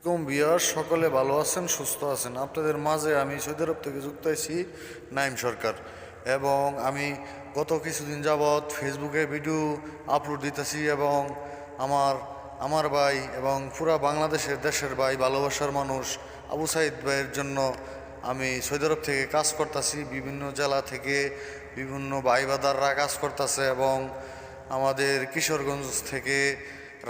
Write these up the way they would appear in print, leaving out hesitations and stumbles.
বিয়ার সকলে ভালো আছেন, সুস্থ আছেন। আপনাদের মাঝে আমি সৌদি আরব থেকে যুক্ত আছি নাইম সরকার, এবং আমি গত কিছুদিন যাবৎ ফেসবুকে ভিডিও আপলোড দিতেছি এবং আমার আমার ভাই এবং পুরা বাংলাদেশের দেশের ভাই, ভালোবাসার মানুষ আবু সাইদ ভাইয়ের জন্য আমি সৌদি আরব থেকে কাজ করতেছি। বিভিন্ন জেলা থেকে বিভিন্ন ভাই বাদাররা কাজ করতেছে এবং আমাদের কিশোরগঞ্জ থেকে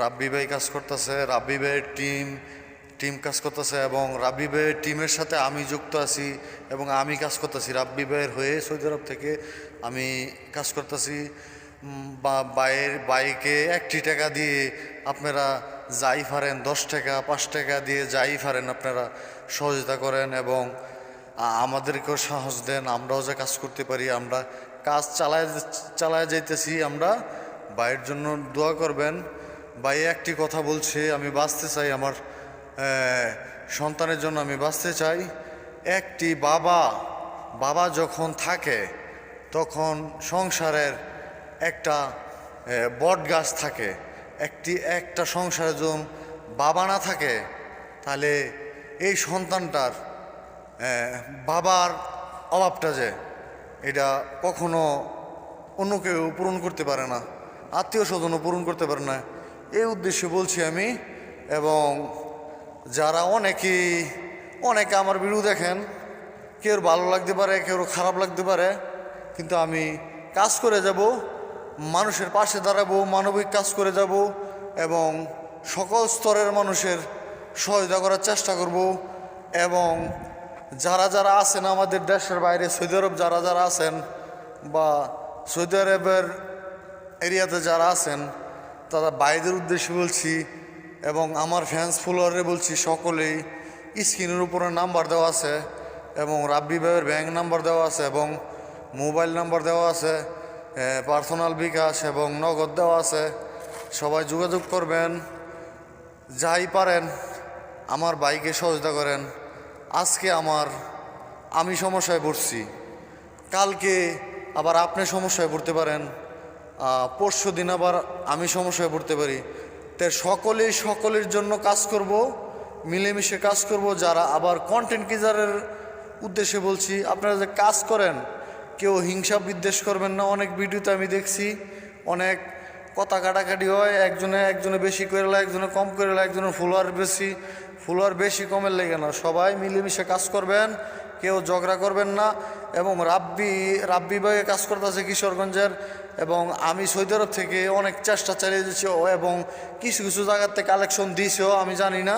রাব্বি ভাই কাজ করতেছে, রাব্বি ভাইয়ের টিম কাজ করতেছে এবং রাব্বি ভাইয়ের টিমের সাথে আমি যুক্ত আছি এবং আমি কাজ করতেছি রাব্বি ভাইয়ের হয়ে। সৌদি আরব থেকে আমি কাজ করতেছি। বাইকে 1টি টাকা দিয়ে আপনারা যাই পারেন, 10 টাকা 5 টাকা দিয়ে যাই পারেন আপনারা সহযোগিতা করেন এবং আমাদেরকেও সাহস দেন, আমরাও যে কাজ করতে পারি। আমরা কাজ চালায় যাইতেছি। আমরা ভাইয়ের জন্য দোয়া করবেন। ভাই একটি কথা বলছে, আমি বাঁচতে চাই, আমার সন্তানের জন্য আমি বাঁচতে চাই। একটি বাবা যখন থাকে তখন সংসারের একটা বট গাছ থাকে। একটা সংসারে যখন বাবা না থাকে তাহলে এই সন্তানটার বাবার অভাবটা যে এটা কখনো অন্য কেউ পূরণ করতে পারে না, আত্মীয় স্বজনও পূরণ করতে পারে না। এই উদ্দেশ্যে বলছি আমি। এবং যারা অনেকে আমার ভিডিও দেখেন, কেউ ভালো লাগতে পারে, কেউ খারাপ লাগতে পারে, কিন্তু আমি কাজ করে যাব, মানুষের পাশে দাঁড়াবো, মানবিক কাজ করে যাব এবং সকল স্তরের মানুষের সহায়তা করার চেষ্টা করব। এবং যারা আছেন আমাদের দেশের বাইরে, সৌদি আরব যারা আছেন বা সৌদি আরবের এরিয়াতে যারা আছেন, তারা বাইরের উদ্দেশ্যে বলছি এবং আমার ফ্যান্স ফলোয়ারে বলছি, সকলেই স্ক্রিনের উপরে নাম্বার দেওয়া আছে এবং রাব্বি ভাইয়ের ব্যাংক নাম্বার দেওয়া আছে এবং মোবাইল নাম্বার দেওয়া আছে, পার্সোনাল বিকাশ এবং নগদ দেওয়া আছে। সবাই যোগাযোগ করবেন, যাই পারেন আমার ভাইকে সহযোগিতা করেন। আজকে আমি সমস্যায় পড়ছি, কালকে আবার আপনি সমস্যায় পড়তে পারেন, পরশু দিন আবার আমি সমস্যায় পড়তে পারি। তাই সকলের জন্য কাজ করব, মিলেমিশে কাজ করব। যারা আবার কন্টেন্ট ক্রিয়েটরের উদ্দেশ্যে বলছি, আপনারা যে কাজ করেন কেউ হিংসা বিদ্বেষ করবেন না। অনেক ভিডিওতে আমি দেখছি অনেক কথা কাটাকাটি হয়, একজনে বেশি করে লা, একজনে কম করে লা, একজনের ফলোয়ার বেশি কমের লেগে না। সবাই মিলেমিশে কাজ করবেন, কেউ ঝগড়া করবেন না। এবং রাব্বি ভাইয়ে কাজ করতেছে কিশোরগঞ্জের, এবং আমি সৌদি আরব থেকে অনেক চেষ্টা চালিয়ে দিচ্ছি এবং কিছু জায়গাতে কালেকশন দিয়েছেও, আমি জানি না।